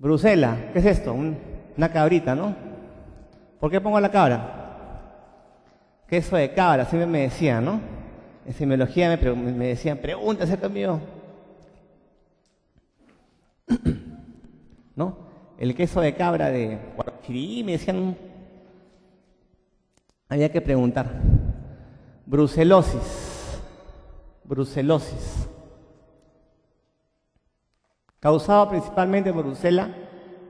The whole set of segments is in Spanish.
Brucela, ¿qué es esto? Una cabrita, ¿no? ¿Por qué pongo la cabra? Queso de cabra, siempre me decían, ¿no? En semiología me decían, pregunta acerca mío. ¿No? El queso de cabra de Guarachirí, me decían, había que preguntar. Brucelosis. Brucelosis. Causado principalmente por Brucella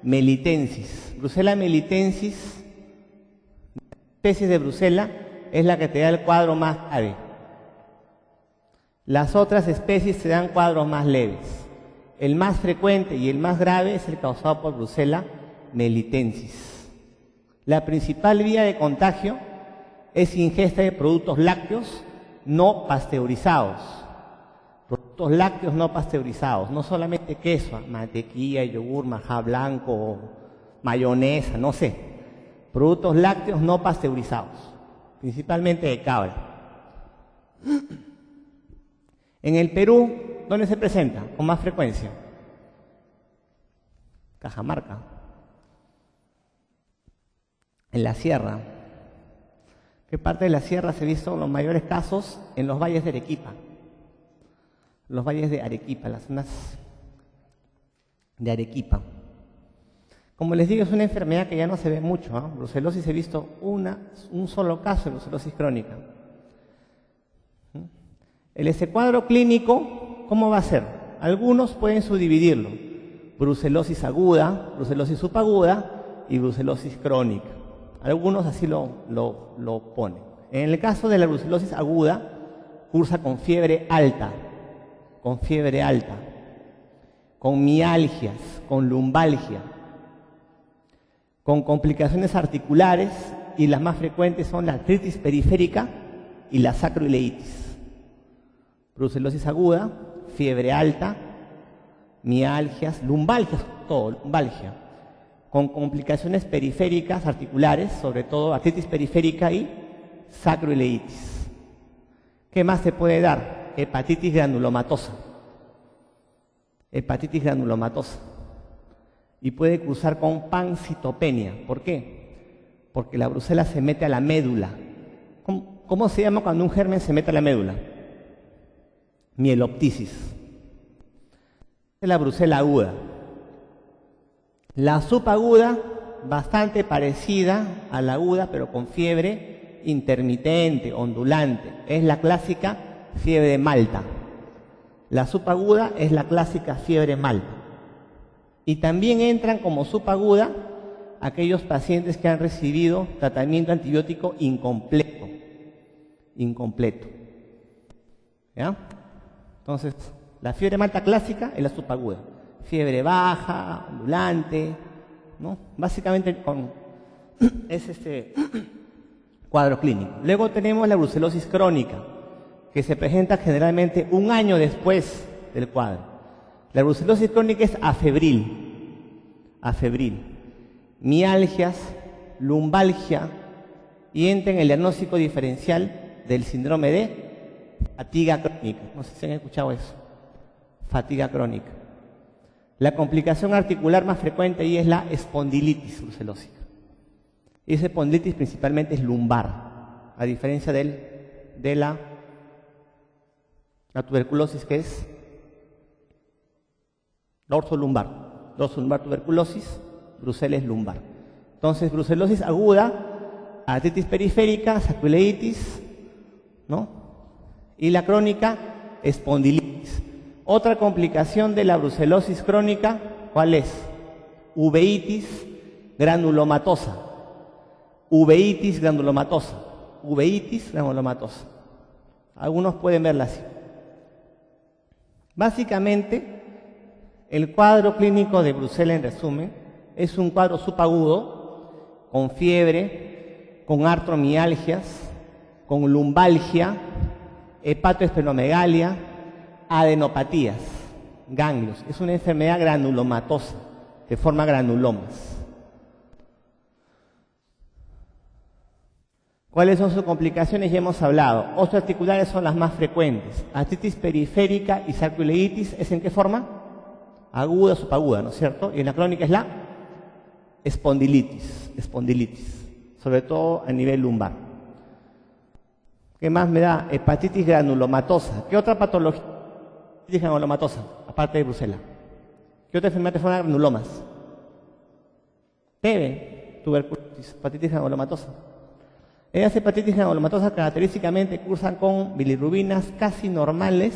melitensis. Brucella melitensis, especies de Brucella, es la que te da el cuadro más grave. Las otras especies te dan cuadros más leves. El más frecuente y el más grave es el causado por Brucella melitensis. La principal vía de contagio es ingesta de productos lácteos no pasteurizados. Productos lácteos no pasteurizados, no solamente queso, mantequilla, yogur, majá blanco, mayonesa, no sé. Productos lácteos no pasteurizados, principalmente de cabra. En el Perú, ¿dónde se presenta con más frecuencia? Cajamarca. En la sierra. ¿Qué parte de la sierra se han visto los mayores casos? En los valles de Arequipa. Los valles de Arequipa, las zonas de Arequipa. Como les digo, es una enfermedad que ya no se ve mucho, ¿eh? Brucelosis he visto un solo caso de brucelosis crónica. Ese cuadro clínico, ¿cómo va a ser? Algunos pueden subdividirlo. Brucelosis aguda, brucelosis subaguda y brucelosis crónica. Algunos así lo ponen. En el caso de la brucelosis aguda, cursa con fiebre alta, con mialgias, con lumbalgia, con complicaciones articulares, y las más frecuentes son la artritis periférica y la sacroileitis. Brucelosis aguda, fiebre alta, mialgias, lumbalgias, todo, lumbalgia, con complicaciones periféricas articulares, sobre todo artritis periférica y sacroileitis. ¿Qué más se puede dar? Hepatitis granulomatosa. Hepatitis granulomatosa. Y puede cruzar con pancitopenia. ¿Por qué? Porque la brucela se mete a la médula. ¿Cómo se llama cuando un germen se mete a la médula? Mieloptisis. Es la brucela aguda. La subaguda, bastante parecida a la aguda, pero con fiebre intermitente, ondulante. Es la clásica fiebre de Malta. La subaguda es la clásica fiebre Malta. Y también entran como subaguda aquellos pacientes que han recibido tratamiento antibiótico incompleto. ¿Ya? Entonces, la fiebre Malta clásica es la subaguda. Fiebre baja, ondulante, ¿no? Básicamente es este cuadro clínico. Luego tenemos la brucelosis crónica, que se presenta generalmente un año después del cuadro. La brucelosis crónica es afebril, mialgias, lumbalgia, y entra en el diagnóstico diferencial del síndrome de fatiga crónica. No sé si han escuchado eso. Fatiga crónica. La complicación articular más frecuente ahí es la espondilitis brucelósica. Y esa espondilitis principalmente es lumbar, a diferencia de la tuberculosis, que es dorsolumbar. Dorsolumbar tuberculosis, brucela es lumbar. Entonces, brucelosis aguda, artritis periférica, sacroileitis, ¿no? Y la crónica, espondilitis. Otra complicación de la brucelosis crónica, ¿cuál es? Uveitis granulomatosa. Uveitis granulomatosa. Uveitis granulomatosa. Algunos pueden verla así. Básicamente, el cuadro clínico de Brucella, en resumen, es un cuadro subagudo, con fiebre, con artromialgias, con lumbalgia, hepatoesplenomegalia, adenopatías, ganglios. Es una enfermedad granulomatosa, que forma granulomas. ¿Cuáles son sus complicaciones? Ya hemos hablado. Osteoarticulares son las más frecuentes. Artritis periférica y sacroileitis, ¿es en qué forma? aguda, subaguda, ¿no es cierto? Y en la crónica es la espondilitis, sobre todo a nivel lumbar. ¿Qué más me da? Hepatitis granulomatosa. ¿Qué otra patología? Hepatitis granulomatosa, aparte de Brucela. ¿Qué otra enfermedad te forma granulomas? TB, tuberculosis, hepatitis granulomatosa. Esas hepatitis granulomatosas característicamente cursan con bilirrubinas casi normales,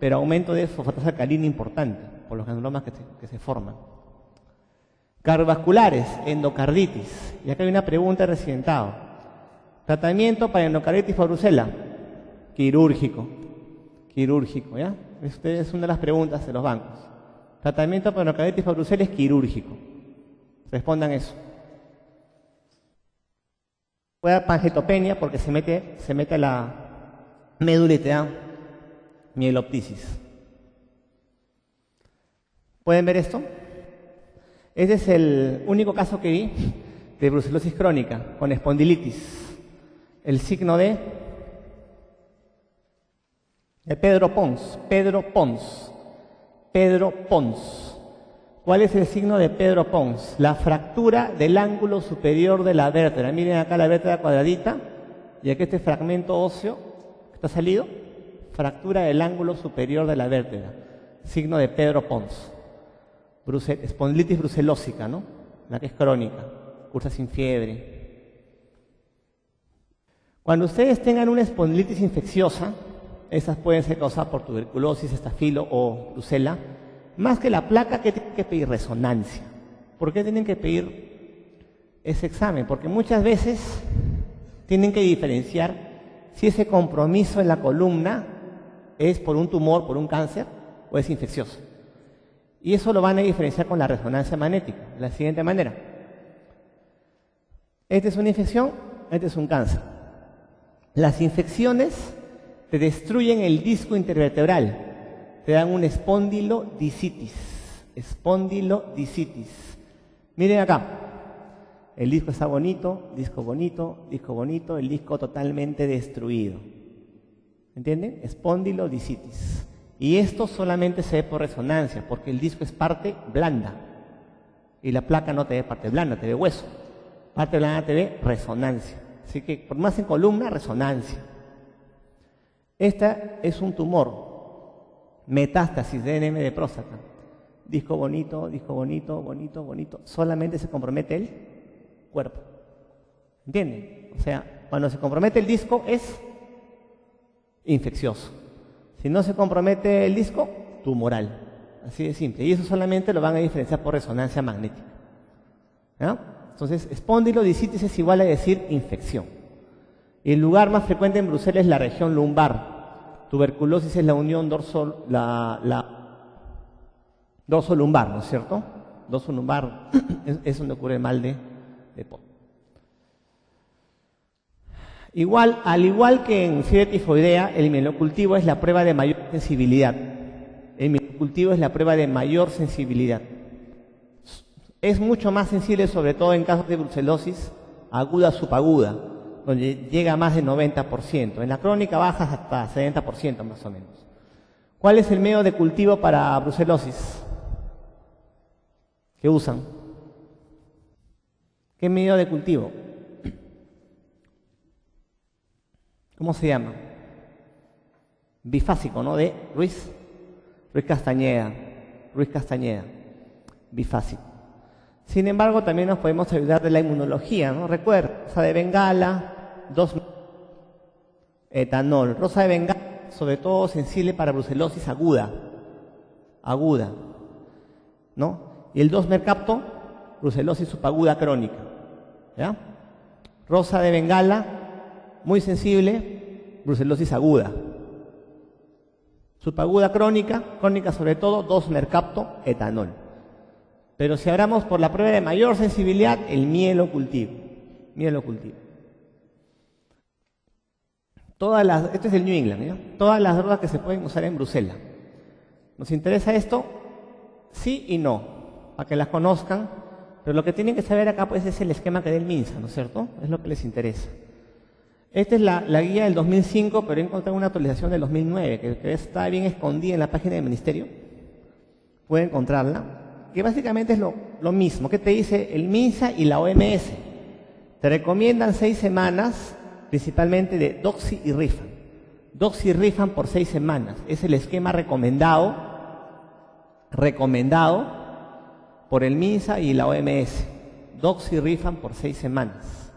pero aumento de fosfatasa alcalina importante por los granulomas que se forman. Cardiovasculares, endocarditis. Y acá hay una pregunta de residentado. Tratamiento para endocarditis por Brucela. Quirúrgico, ¿ya? Esta es una de las preguntas de los bancos. Tratamiento para endocarditis por Brucela es quirúrgico. Respondan eso. Puede dar pangetopenia porque se mete a la médula y te da mieloptisis. ¿Pueden ver esto? Este es el único caso que vi de brucelosis crónica con espondilitis. El signo de Pedro Pons. ¿Cuál es el signo de Pedro Pons? La fractura del ángulo superior de la vértebra. Miren acá la vértebra cuadradita y aquí este fragmento óseo que está salido. Fractura del ángulo superior de la vértebra. Signo de Pedro Pons. Espondilitis brucelósica, ¿no? La que es crónica, cursa sin fiebre. Cuando ustedes tengan una espondilitis infecciosa, esas pueden ser causadas por tuberculosis, estafilo o brucela. Más que la placa, ¿qué tienen que pedir? Resonancia. ¿Por qué tienen que pedir ese examen? Porque muchas veces tienen que diferenciar si ese compromiso en la columna es por un tumor, por un cáncer, o es infeccioso. Y eso lo van a diferenciar con la resonancia magnética, de la siguiente manera. Esta es una infección, este es un cáncer. Las infecciones te destruyen el disco intervertebral. Te dan un espondilodicitis. Miren acá. El disco está bonito, disco bonito, el disco totalmente destruido. ¿Entienden? Espondilodicitis. Y esto solamente se ve por resonancia, porque el disco es parte blanda. Y la placa no te ve parte blanda, te ve hueso. Parte blanda te ve resonancia. Así que, por más en columna, resonancia. Esta es un tumor. Metástasis de NM de próstata. Disco bonito. Solamente se compromete el cuerpo. ¿Entienden? O sea, cuando se compromete el disco es infeccioso. Si no se compromete el disco, tumoral. Así de simple. Y eso solamente lo van a diferenciar por resonancia magnética. ¿Ya? Entonces, espondilodicitis es igual a decir infección. Y el lugar más frecuente en Brucela es la región lumbar. Tuberculosis es la unión dorso-lumbar, ¿no es cierto? Dorso-lumbar es donde ocurre el mal de Po. Al igual que en fiebre tifoidea, el mielocultivo es la prueba de mayor sensibilidad. Es mucho más sensible, sobre todo en casos de brucelosis aguda subaguda, donde llega a más del 90%. En la crónica bajas hasta 70% más o menos. ¿Cuál es el medio de cultivo para brucelosis? ¿Qué usan? ¿Qué medio de cultivo? ¿Cómo se llama? Bifásico, ¿no? De Ruiz Castañeda. Bifásico. Sin embargo, también nos podemos ayudar de la inmunología, ¿no? Recuerda, rosa de Bengala, 2 etanol. Rosa de Bengala, sobre todo sensible para brucelosis aguda, ¿no? Y el 2-mercapto, brucelosis subaguda crónica, ¿ya? Rosa de Bengala, muy sensible, brucelosis aguda. Subaguda crónica sobre todo, 2-mercapto, etanol. Pero si hablamos por la prueba de mayor sensibilidad, el mielocultivo. Esto es el New England, ¿no? Todas las drogas que se pueden usar en Brucela. ¿Nos interesa esto? Sí y no, para que las conozcan. Pero lo que tienen que saber acá pues es el esquema que da el MINSA, ¿no es cierto? Es lo que les interesa. Esta es la guía del 2005, pero he encontrado una actualización del 2009, que está bien escondida en la página del Ministerio. puede encontrarla, que básicamente es lo mismo. ¿Qué te dice el MINSA y la OMS? Te recomiendan 6 semanas, principalmente de Doxy y Rifan. Doxy y Rifan por 6 semanas. Es el esquema recomendado por el MINSA y la OMS. Doxy y Rifan por 6 semanas.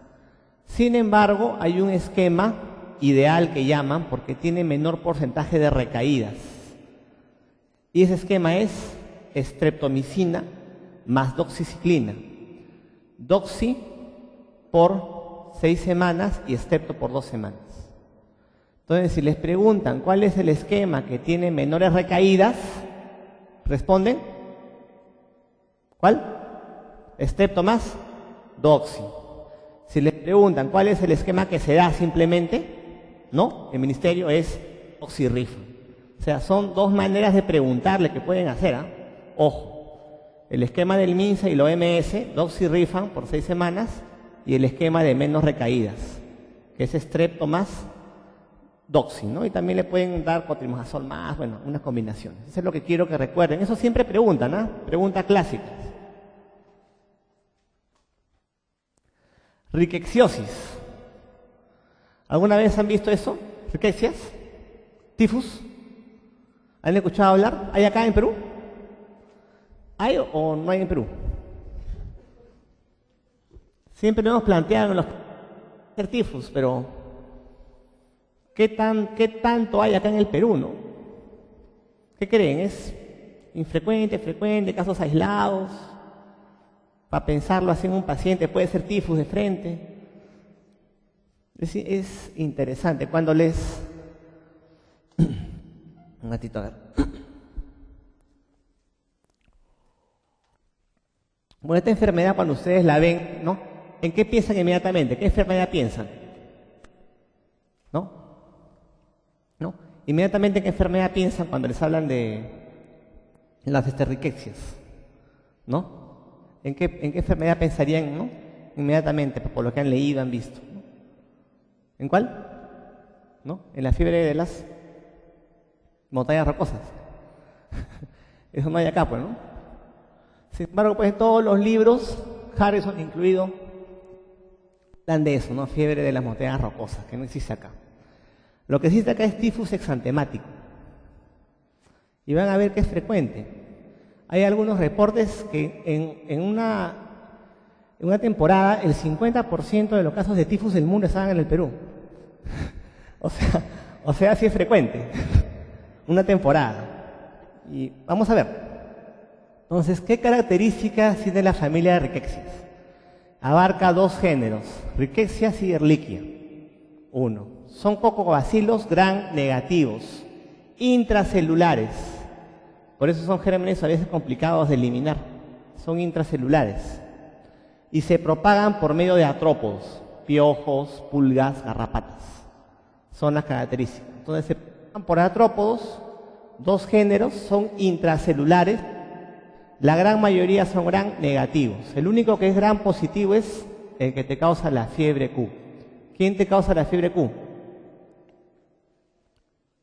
Sin embargo, hay un esquema ideal que llaman porque tiene menor porcentaje de recaídas. Y ese esquema es streptomicina más doxiciclina. Doxy por 6 semanas y strepto por 2 semanas. Entonces, si les preguntan cuál es el esquema que tiene menores recaídas, responden, ¿cuál? Strepto más doxy. Si les preguntan cuál es el esquema que se da simplemente, no, el ministerio es doxy-rifan. O sea, son 2 maneras de preguntarle que pueden hacer, ¿ah? Ojo, el esquema del MINSA y la OMS, doxy-rifan por 6 semanas, y el esquema de menos recaídas, que es strepto más doxy, ¿no? Y también le pueden dar cotrimazol más, bueno, unas combinaciones. Eso es lo que quiero que recuerden. Eso siempre preguntan, ¿ah? Preguntas clásicas. Rickettsiosis. ¿Alguna vez han visto eso? ¿Rickettsias? ¿Tifus? ¿Han escuchado hablar? ¿Hay acá en Perú? ¿Hay o no hay en Perú? Siempre nos hemos planteado en los tifus, pero ¿qué tanto hay acá en el Perú, no? ¿Qué creen? ¿Es infrecuente, frecuente, casos aislados? Para pensarlo así en un paciente, puede ser tifus de frente. Es interesante. Cuando les... Un ratito, a ver. Bueno, esta enfermedad cuando ustedes la ven, ¿no? ¿En qué piensan inmediatamente? ¿Qué enfermedad piensan? ¿No? ¿No? Inmediatamente, ¿en qué enfermedad piensan cuando les hablan de las ricketsias? ¿No? ¿En qué enfermedad pensarían, no? Inmediatamente, por lo que han leído, han visto, ¿no? ¿En cuál? ¿No? En la fiebre de las montañas rocosas. Eso no hay acá, pues, ¿no? Sin embargo, pues en todos los libros, Harrison incluido, dan de eso, ¿no? Fiebre de las montañas rocosas, que no existe acá. Lo que existe acá es tifus exantemático. Y van a ver que es frecuente. Hay algunos reportes que en una temporada el 50% de los casos de tifus del mundo estaban en el Perú. o sea, sí es frecuente. Una temporada. Y vamos a ver. Entonces, ¿qué características tiene la familia de Rickettsia? Abarca 2 géneros, Rickettsia y Ehrlichia. 1. Son cocobacilos gram negativos, intracelulares. Por eso son gérmenes a veces complicados de eliminar. Son intracelulares. Y se propagan por medio de artrópodos, piojos, pulgas, garrapatas. Son las características. Entonces se propagan por artrópodos, 2 géneros, son intracelulares. La gran mayoría son gram negativos. El único que es gram positivo es el que te causa la fiebre Q. ¿Quién te causa la fiebre Q?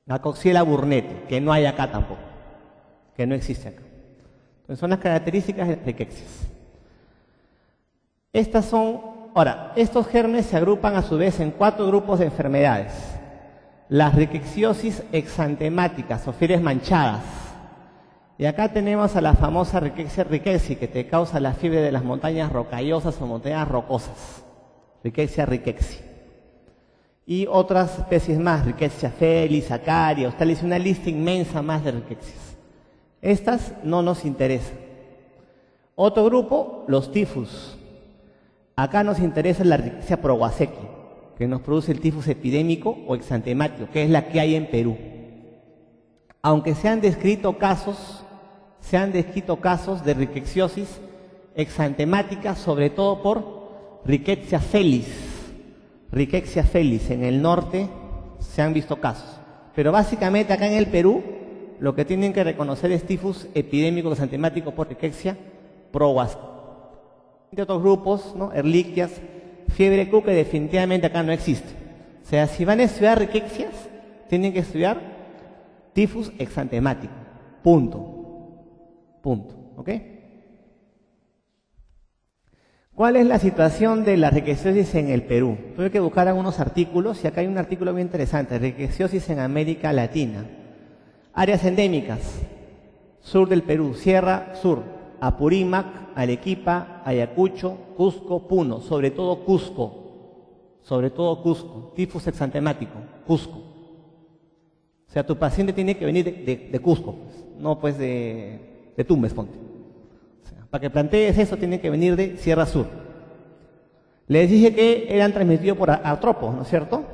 La Coxiella burnetii, que no hay acá tampoco. Que no existe acá. Entonces son las características de las riquecias. Estos gérmenes se agrupan a su vez en 4 grupos de enfermedades. Las riqueciosis exantemáticas o fiebres manchadas. Y acá tenemos a la famosa Rickettsia rickettsii, que te causa la fiebre de las montañas rocallosas o montañas rocosas. Rickettsia rickettsii. Y otras especies más, Rickettsia felis, Acaria, Ostalis, una lista inmensa más de riquecias. Estas no nos interesan. Otro grupo, los tifus. Acá nos interesa la Rickettsia prowazekii, que nos produce el tifus epidémico o exantemático, que es la que hay en Perú. Aunque se han descrito casos de ricketsiosis exantemática, sobre todo por Rickettsia felis. Rickettsia felis, en el norte se han visto casos. Pero básicamente acá en el Perú, lo que tienen que reconocer es tifus epidémico exantemático por Rickettsia prowazekii. De otros grupos, ¿no? Ehrlichias, fiebre Q, que definitivamente acá no existe. O sea, si van a estudiar riquecias, tienen que estudiar tifus exantemático. Punto. Punto. ¿Ok? ¿Cuál es la situación de la riqueciosis en el Perú? Tuve que buscar algunos artículos y acá hay un artículo bien interesante. Riqueciosis en América Latina. Áreas endémicas. Sur del Perú, Sierra Sur, Apurímac, Arequipa, Ayacucho, Cusco, Puno. Sobre todo Cusco. Sobre todo Cusco. Tifus exantemático. Cusco. O sea, tu paciente tiene que venir de Cusco, pues, no pues de Tumbes, ponte. O sea, para que plantees eso, tiene que venir de Sierra Sur. Les dije que eran transmitidos por artropos, ¿no es cierto?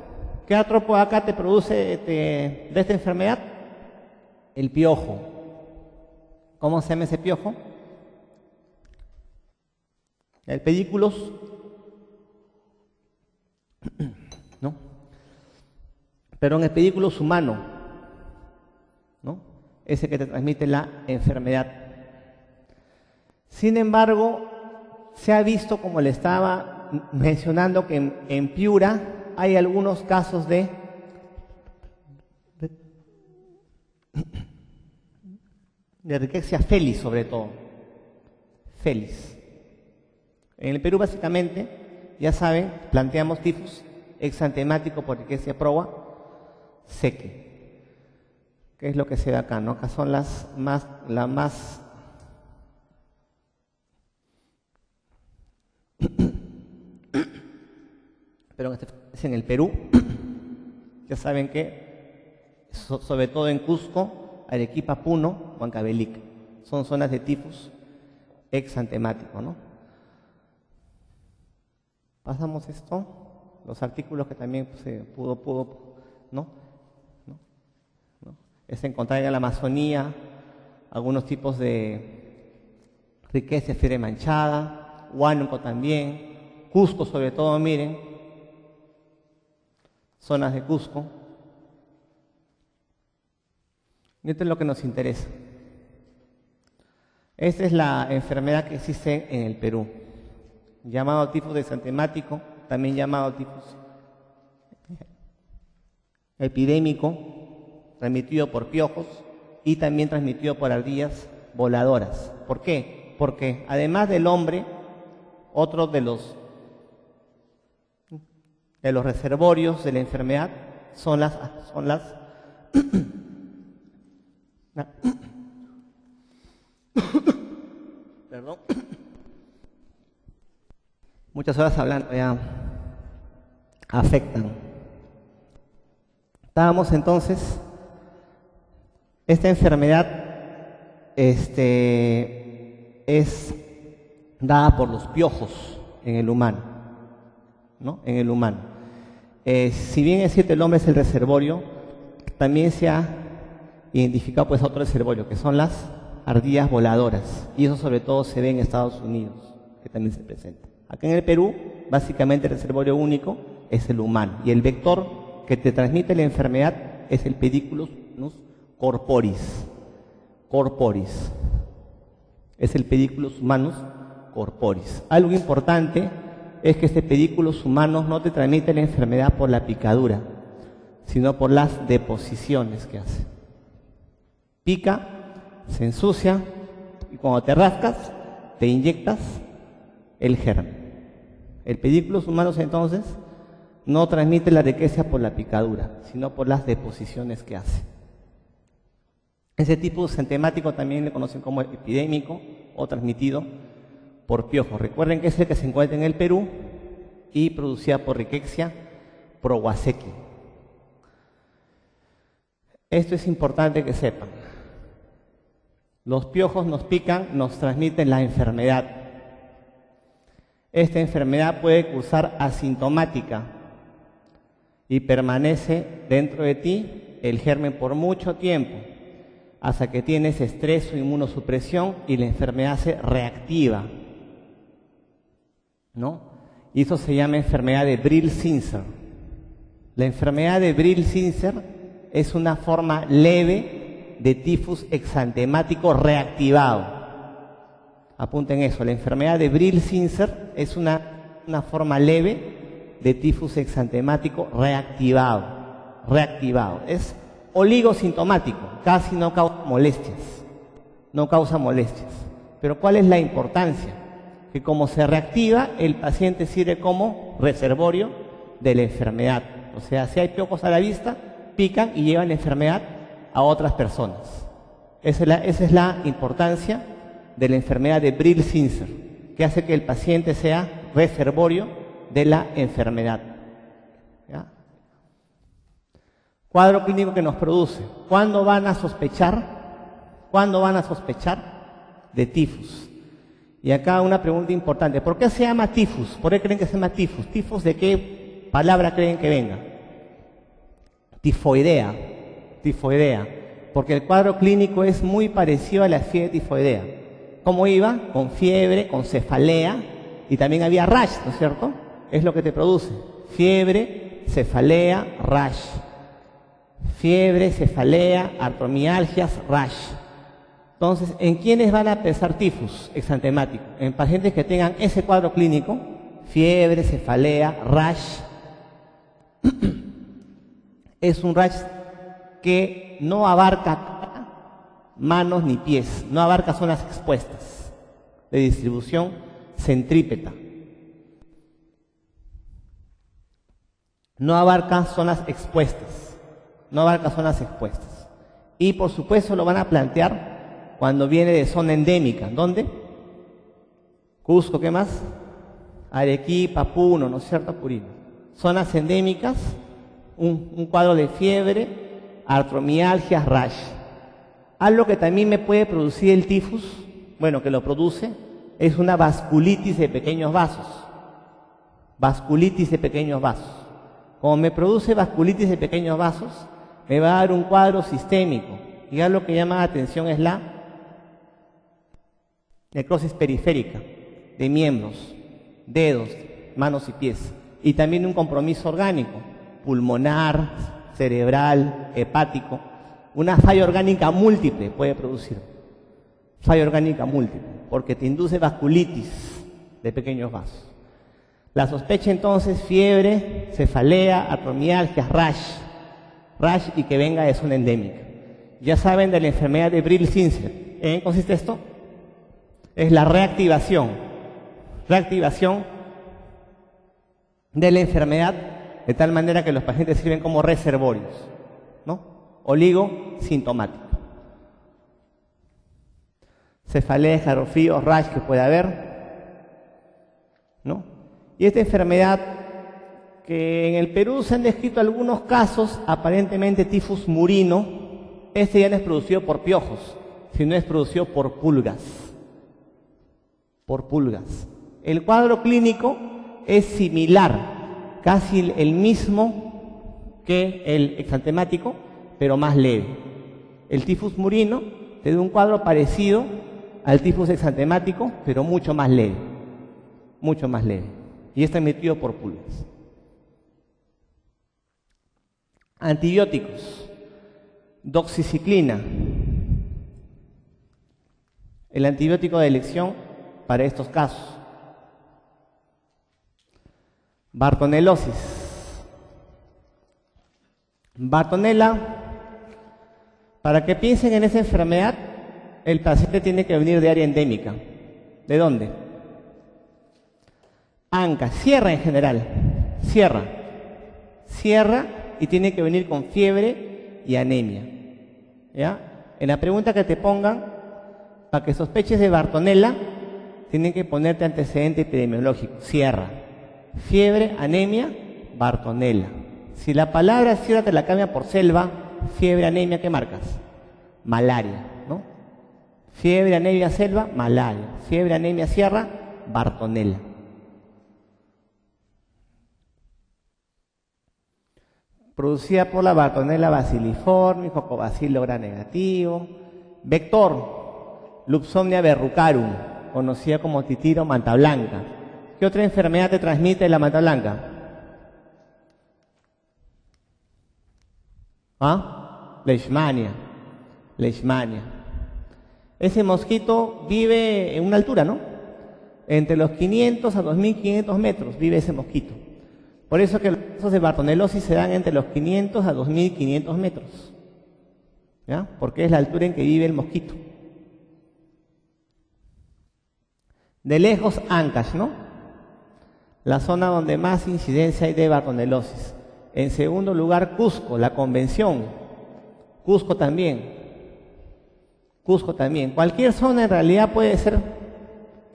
¿Qué artropo acá te produce de esta enfermedad? El piojo. ¿Cómo se llama ese piojo? El pedículos, ¿no? Pero en el pedículos humano, ¿no? Ese que te transmite la enfermedad. Sin embargo, se ha visto, como le estaba mencionando, que en Piura hay algunos casos de rickettsia felis, sobre todo. Felis. En el Perú, básicamente, ya saben, planteamos tifus exantemático por rickettsia proba seque. ¿Qué es lo que se da acá, no? Acá son las más pero en el Perú, ya saben que, sobre todo en Cusco, Arequipa, Puno, Huancavelica, son zonas de tifus exantemático, ¿no? Pasamos esto, los artículos que también se pudo, ¿no? Es encontrar en la Amazonía algunos tipos de rickettsia fiebre manchada, Huánuco también, Cusco sobre todo, miren, zonas de Cusco. Y esto es lo que nos interesa. Esta es la enfermedad que existe en el Perú, llamado tifus exantemático, también llamado tifus epidémico, transmitido por piojos y también transmitido por ardillas voladoras. ¿Por qué? Porque además del hombre, otro de los reservorios de la enfermedad son las perdón, muchas horas hablando ya afectan. Estábamos entonces, esta enfermedad es dada por los piojos en el humano, ¿no? En el humano. Si bien es cierto el hombre es el reservorio, también se ha identificado pues otro reservorio, que son las ardillas voladoras, y eso sobre todo se ve en Estados Unidos, que también se presenta. Acá en el Perú, básicamente el reservorio único es el humano, y el vector que te transmite la enfermedad es el pedículus corporis. Corporis. Es el pedículus humanus corporis. Algo importante es que este pedículus humanus no te transmite la enfermedad por la picadura, sino por las deposiciones que hace. Pica, se ensucia, y cuando te rascas, te inyectas el germen. El pedículus humanus entonces no transmite la rickettsia por la picadura, sino por las deposiciones que hace. Ese tipo exantemático también le conocen como epidémico o transmitido por piojos. Recuerden que es el que se encuentra en el Perú y producida por rickettsia proba seque. Esto es importante que sepan. Los piojos nos pican, nos transmiten la enfermedad. Esta enfermedad puede cursar asintomática y permanece dentro de ti el germen por mucho tiempo, hasta que tienes estrés o inmunosupresión y la enfermedad se reactiva, ¿no? Y eso se llama enfermedad de Brill-Zinsser. La enfermedad de Brill-Zinsser es una forma leve de tifus exantemático reactivado. Apunten eso, la enfermedad de Brill-Zinsser es una forma leve de tifus exantemático reactivado. Es oligosintomático, casi no causa molestias. no causa molestias. Pero ¿cuál es la importancia? Que como se reactiva, el paciente sirve como reservorio de la enfermedad. O sea, si hay piojos a la vista, pican y llevan la enfermedad a otras personas. Esa es la importancia de la enfermedad de Brill-Zinsser, que hace que el paciente sea reservorio de la enfermedad. ¿Ya? Cuadro clínico que nos produce. ¿Cuándo van a sospechar? ¿Cuándo van a sospechar de tifus? Y acá una pregunta importante. ¿Por qué se llama tifus? ¿Por qué creen que se llama tifus? ¿Tifus de qué palabra creen que venga? Tifoidea. Tifoidea. Porque el cuadro clínico es muy parecido a la fiebre tifoidea. ¿Cómo iba? Con fiebre, con cefalea, y también había rash, ¿no es cierto? Es lo que te produce. Fiebre, cefalea, rash. Fiebre, cefalea, artromialgias, rash. Entonces, ¿en quiénes van a empezar tifus exantemático? En pacientes que tengan ese cuadro clínico, fiebre, cefalea, rash. Es un rash que no abarca manos ni pies, no abarca zonas expuestas, de distribución centrípeta. No abarca zonas expuestas, no abarca zonas expuestas. Y por supuesto lo van a plantear cuando viene de zona endémica. ¿Dónde? Cusco, ¿qué más? Arequipa, Puno, ¿no es cierto? Purín. Zonas endémicas, un cuadro de fiebre, artromialgias, rash. Algo que también me puede producir el tifus, bueno, que lo produce, es una vasculitis de pequeños vasos. Vasculitis de pequeños vasos. Como me produce vasculitis de pequeños vasos, me va a dar un cuadro sistémico. Y algo lo que llama la atención es la necrosis periférica de miembros, dedos, manos y pies. Y también un compromiso orgánico, pulmonar, cerebral, hepático. Una falla orgánica múltiple puede producir. Falla orgánica múltiple, porque te induce vasculitis de pequeños vasos. La sospecha entonces, fiebre, cefalea, artromialgias, rash y que venga de zona endémica. Ya saben de la enfermedad de Brill-Zinsser. ¿En qué consiste esto? Es la reactivación de la enfermedad, de tal manera que los pacientes sirven como reservorios, ¿no? Oligosintomático. Cefalea, escalofríos, rash que puede haber, ¿no? Y esta enfermedad, que en el Perú se han descrito algunos casos, aparentemente tifus murino, este ya no es producido por piojos, sino es producido por pulgas. Por pulgas. El cuadro clínico es similar, casi el mismo que el exantemático, pero más leve. El tifus murino te da un cuadro parecido al tifus exantemático, pero mucho más leve. Mucho más leve. Y está emitido por pulgas. Antibióticos. Doxiciclina. El antibiótico de elección para estos casos. Bartonelosis. Bartonella, para que piensen en esa enfermedad, el paciente tiene que venir de área endémica. ¿De dónde? Anca, sierra en general, sierra y tiene que venir con fiebre y anemia. ¿Ya? En la pregunta que te pongan, para que sospeches de Bartonella, tienen que ponerte antecedente epidemiológico, sierra, fiebre, anemia, Bartonella. Si la palabra sierra te la cambia por selva, fiebre, anemia, ¿qué marcas? Malaria, ¿no? Fiebre, anemia, selva, malaria. Fiebre, anemia, sierra, Bartonella. Producida por la Bartonella bacilliforme, Cocobacilo gram negativo. Vector, Lupsomnia verrucarum, conocida como titiro manta blanca. ¿Qué otra enfermedad te transmite la manta blanca? ¿Ah? Leishmania. Ese mosquito vive en una altura, ¿no? Entre los 500 a 2500 metros vive ese mosquito. Por eso que los casos de bartonelosis se dan entre los 500 a 2500 metros. ¿Ya? Porque es la altura en que vive el mosquito. De lejos, Ancash, ¿no? La zona donde más incidencia hay de bartonelosis. En segundo lugar, Cusco, la Convención. Cusco también. Cusco también. Cualquier zona en realidad puede ser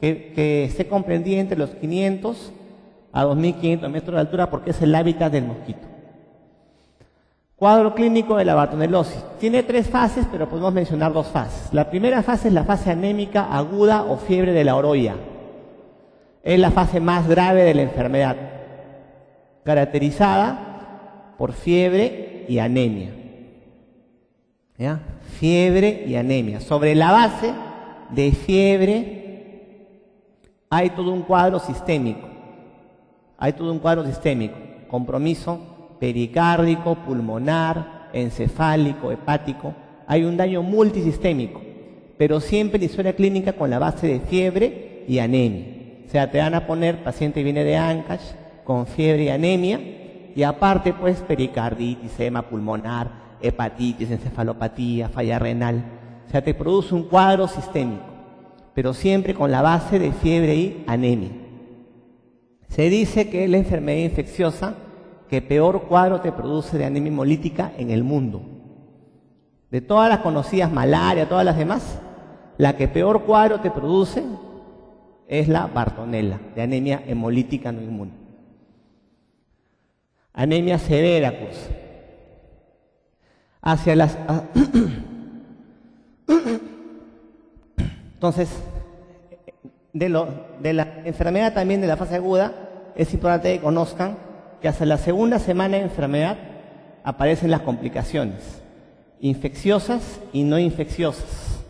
que esté comprendida entre los 500 a 2.500 metros de altura porque es el hábitat del mosquito. Cuadro clínico de la bartonelosis. Tiene 3 fases, pero podemos mencionar 2 fases. La primera fase es la fase anémica aguda o fiebre de la oroya. Es la fase más grave de la enfermedad, caracterizada por fiebre y anemia. ¿Ya? Fiebre y anemia. Sobre la base de fiebre hay todo un cuadro sistémico. Hay todo un cuadro sistémico. Compromiso pericárdico, pulmonar, encefálico, hepático. Hay un daño multisistémico, pero siempre en historia clínica con la base de fiebre y anemia. O sea, te van a poner, paciente viene de Ancash con fiebre y anemia, y aparte pues pericarditis, edema pulmonar, hepatitis, encefalopatía, falla renal. O sea, te produce un cuadro sistémico, pero siempre con la base de fiebre y anemia. Se dice que es la enfermedad infecciosa que peor cuadro te produce de anemia hemolítica en el mundo. De todas las conocidas, malaria, todas las demás, la que peor cuadro te produce es la Bartonella, de anemia hemolítica no inmune. Anemia severa, pues. Hacia las... Entonces, de la enfermedad también de la fase aguda, es importante que conozcan que hasta la segunda semana de enfermedad aparecen las complicaciones, infecciosas y no infecciosas.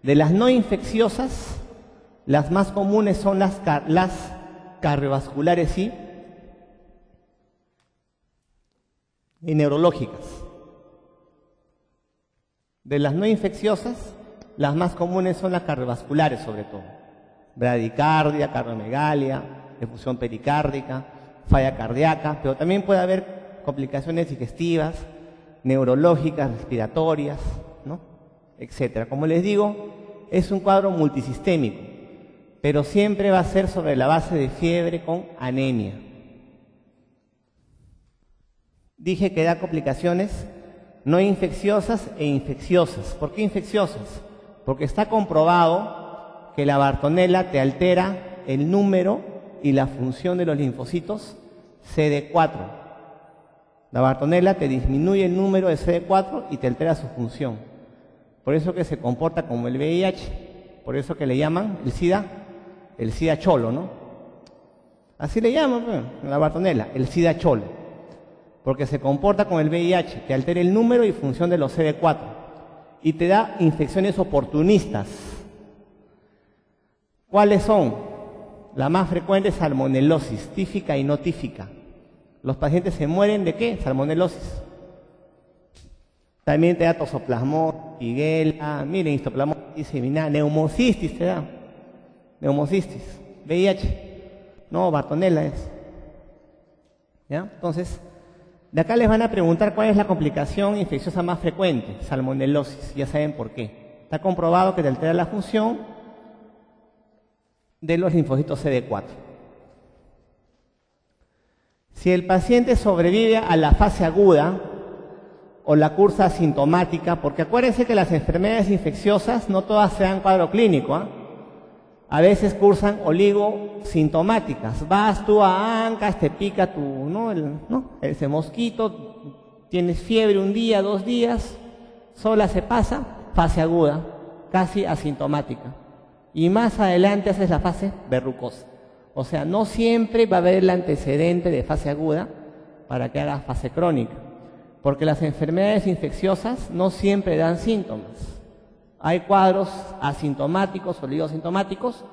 De las no infecciosas, las más comunes son las cardiovasculares y neurológicas. De las no infecciosas, las más comunes son las cardiovasculares sobre todo. Bradicardia, cardiomegalia, efusión pericárdica, falla cardíaca, pero también puede haber complicaciones digestivas, neurológicas, respiratorias, ¿no? Etcétera. Como les digo, es un cuadro multisistémico, pero siempre va a ser sobre la base de fiebre con anemia. Dije que da complicaciones no infecciosas e infecciosas. ¿Por qué infecciosas? Porque está comprobado que la Bartonella te altera el número y la función de los linfocitos CD4. La Bartonella te disminuye el número de CD4 y te altera su función. Por eso que se comporta como el VIH, por eso que le llaman el SIDA cholo, ¿no? Así le llaman, la Bartonella, el SIDA cholo, porque se comporta como el VIH, te altera el número y función de los CD4 y te da infecciones oportunistas. ¿Cuáles son? La más frecuente es salmonelosis, tífica y no tífica. Los pacientes se mueren ¿de qué? Salmonelosis. También te da toxoplasmosis, Shigella, miren, histoplasmosis diseminada, neumocistis te da. Neumocistis, VIH. No, Bartonella es. ¿Ya? Entonces, de acá les van a preguntar cuál es la complicación infecciosa más frecuente, salmonelosis, ya saben por qué. Está comprobado que te altera la función de los linfocitos CD4. Si el paciente sobrevive a la fase aguda o la cursa asintomática, porque acuérdense que las enfermedades infecciosas no todas se dan cuadro clínico, ¿eh? A veces cursan oligosintomáticas. Vas tú a Ancash, te pica ese mosquito, tienes fiebre un día, 2 días, sola se pasa, fase aguda, casi asintomática. Y más adelante haces la fase verrucosa. O sea, no siempre va a haber el antecedente de fase aguda para que haga fase crónica, porque las enfermedades infecciosas no siempre dan síntomas. Hay cuadros asintomáticos, oligosintomáticos,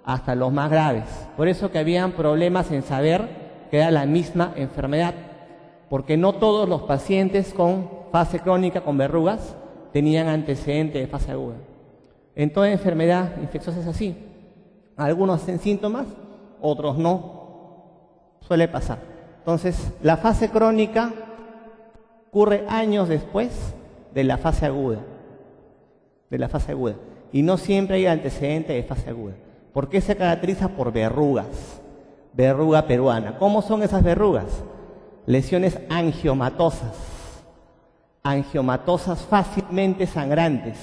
hasta los más graves. Por eso que habían problemas en saber que era la misma enfermedad, porque no todos los pacientes con fase crónica, con verrugas, tenían antecedente de fase aguda. En toda enfermedad infecciosa es así. Algunos hacen síntomas, otros no. Suele pasar. Entonces, la fase crónica ocurre años después de la fase aguda. Y no siempre hay antecedente de fase aguda. ¿Por qué se caracteriza? Por verrugas, verruga peruana. ¿Cómo son esas verrugas? Lesiones angiomatosas, angiomatosas fácilmente sangrantes,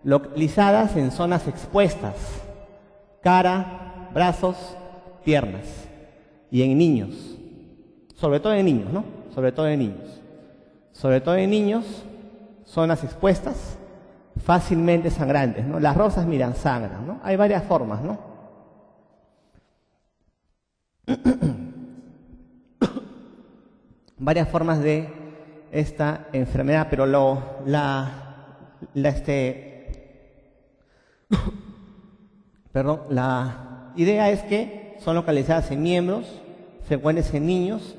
localizadas en zonas expuestas, cara, brazos, piernas, y en niños, sobre todo en niños, ¿no? Sobre todo en niños, zonas expuestas, fácilmente sangrantes, ¿no? Las rosas, miran, sangran, ¿no? Hay varias formas, ¿no? Varias formas de esta enfermedad, pero la idea es que son localizadas en miembros, frecuentes en niños.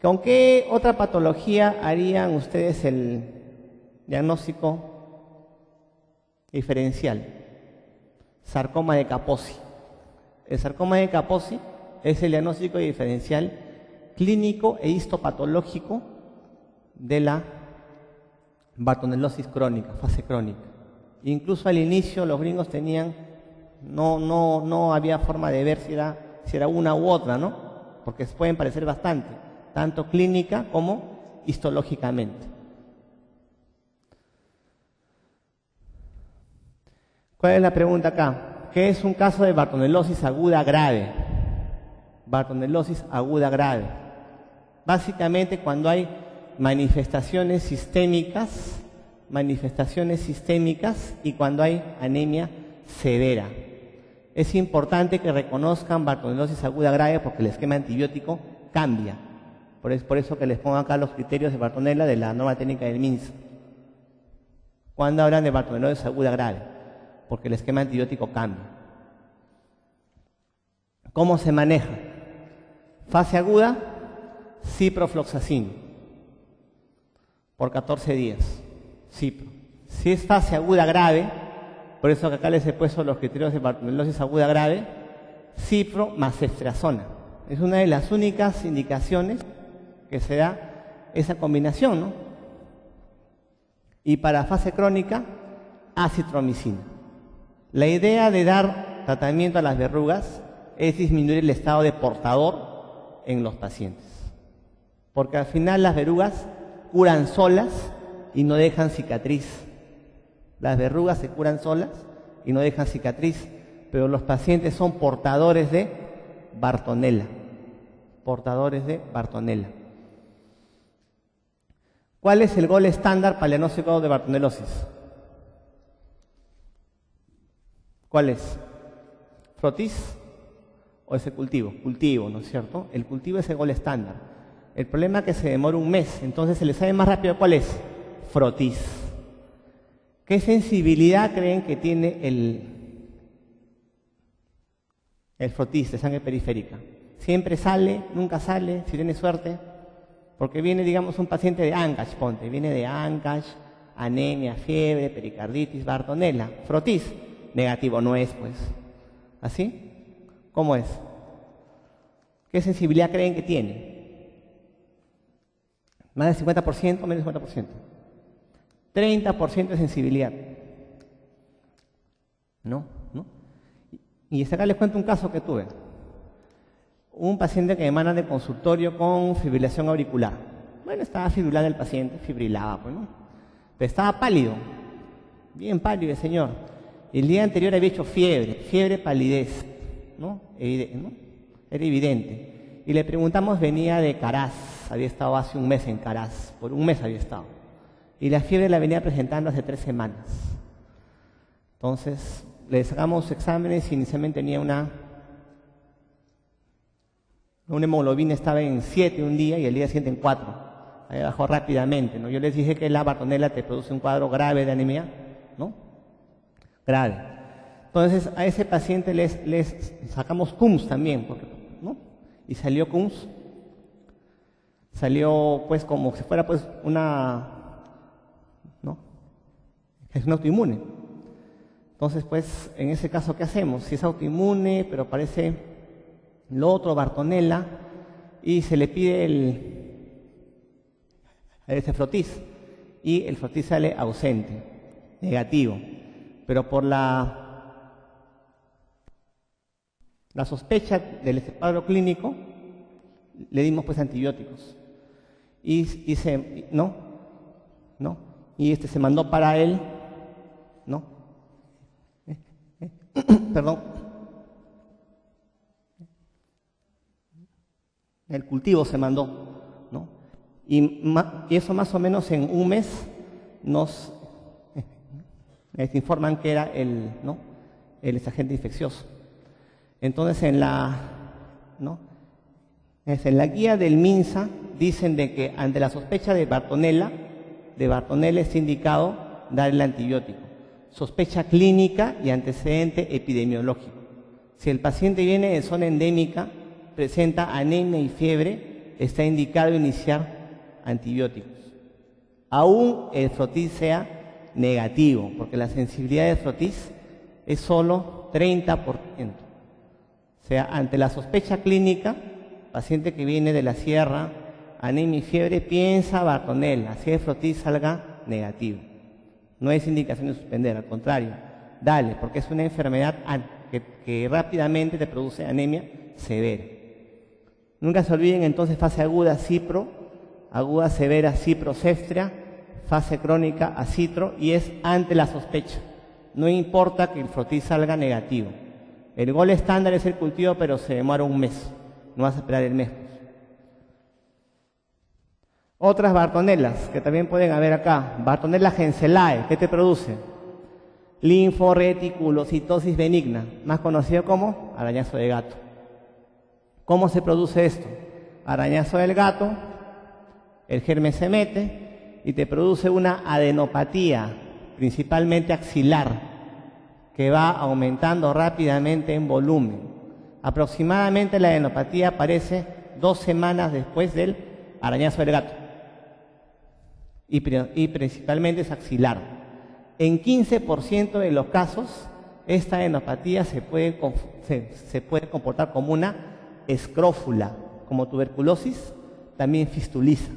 ¿Con qué otra patología harían ustedes el diagnóstico diferencial? Sarcoma de Kaposi. El sarcoma de Kaposi es el diagnóstico diferencial clínico e histopatológico de la bartonelosis crónica, fase crónica. Incluso al inicio los gringos tenían, no había forma de ver si era una u otra, ¿no? Porque pueden parecer bastante, tanto clínica como histológicamente. ¿Cuál es la pregunta acá? ¿Qué es un caso de bartonelosis aguda grave? Bartonelosis aguda grave. Básicamente cuando hay manifestaciones sistémicas y cuando hay anemia severa. Es importante que reconozcan bartonelosis aguda grave porque el esquema antibiótico cambia. Por eso que les pongo acá los criterios de Bartonella de la norma técnica del MINSA. ¿Cuándo hablan de bartonelosis aguda grave? Porque el esquema antibiótico cambia. ¿Cómo se maneja? Fase aguda, ciprofloxacin por 14 días. Cipro. Si es fase aguda grave, por eso que acá les he puesto los criterios de bartonelosis aguda grave, cipro más ceftriaxona. Es una de las únicas indicaciones que se da esa combinación, ¿no? Y para fase crónica, acitromicina. La idea de dar tratamiento a las verrugas es disminuir el estado de portador en los pacientes. Porque al final las verrugas curan solas y no dejan cicatriz. Las verrugas se curan solas y no dejan cicatriz, pero los pacientes son portadores de Bartonella. Portadores de Bartonella. ¿Cuál es el gol estándar para el diagnóstico de bartonelosis? ¿Cuál es? ¿Frotis o ese cultivo? Cultivo, ¿no es cierto? El cultivo es el gol estándar. El problema es que se demora un mes, entonces se le sabe más rápido cuál es. Frotis. ¿Qué sensibilidad creen que tiene el frotis de sangre periférica? ¿Siempre sale? ¿Nunca sale? Si tiene suerte. Porque viene, digamos, un paciente de Ancash, ponte. Viene de Ancash, anemia, fiebre, pericarditis, Bartonella. Frotis. Negativo no es, pues. ¿Así? ¿Cómo es? ¿Qué sensibilidad creen que tiene? ¿Más del 50%? ¿Menos del 50%? 30% de sensibilidad. ¿No? Y acá les cuento un caso que tuve. Un paciente que me mandan de consultorio con fibrilación auricular. Bueno, estaba fibrilando el paciente, fibrilaba, pues, ¿no? Pero estaba pálido, bien pálido el señor. El día anterior había hecho fiebre, palidez, ¿no? Era evidente. Y le preguntamos, venía de Caraz, había estado hace un mes en Caraz, por un mes había estado. Y la fiebre la venía presentando hace 3 semanas. Entonces, le sacamos exámenes y inicialmente tenía una hemoglobina, estaba en 7 un día y el día siguiente en 4. Ahí bajó rápidamente, ¿no? Yo les dije que la Bartonella te produce un cuadro grave de anemia, ¿no? Grave. Entonces, a ese paciente les sacamos CUMS también, ¿no? Y salió CUMS. Salió, pues, como si fuera, pues, es un autoinmune. Entonces, pues, en ese caso, ¿qué hacemos? Si es autoinmune, pero parece lo otro, Bartonella, y se le pide el frotis, y el frotis sale ausente, negativo. pero por la sospecha del cuadro clínico, le dimos pues antibióticos. Y se mandó para él, perdón, el cultivo se mandó, ¿no? Y eso más o menos en un mes nos informan que era el agente infeccioso. Entonces en la guía del MINSA dicen de que ante la sospecha de Bartonella está indicado dar el antibiótico. Sospecha clínica y antecedente epidemiológico. Si el paciente viene de zona endémica, presenta anemia y fiebre, está indicado iniciar antibióticos. Aún el frotis sea negativo, porque la sensibilidad de frotis es solo 30%. O sea, ante la sospecha clínica, paciente que viene de la sierra, anemia y fiebre, piensa Bartonella, así el frotis salga negativo. No es indicación de suspender, al contrario, dale, porque es una enfermedad que rápidamente te produce anemia severa. Nunca se olviden entonces fase aguda, cipro, aguda severa, ciproceftra, fase crónica, acitro, y es ante la sospecha. No importa que el frotis salga negativo. El gol estándar es el cultivo, pero se demora un mes. No vas a esperar el mes. Otras Bartonellas que también pueden haber acá. Bartonella henselae, ¿qué te produce? Linforeticulocitosis benigna, más conocido como arañazo de gato. ¿Cómo se produce esto? Arañazo del gato, el germen se mete y te produce una adenopatía, principalmente axilar, que va aumentando rápidamente en volumen. Aproximadamente la adenopatía aparece 2 semanas después del arañazo del gato. Y principalmente es axilar. En 15% de los casos, esta adenopatía se puede comportar como una escrófula, como tuberculosis, también fistuliza.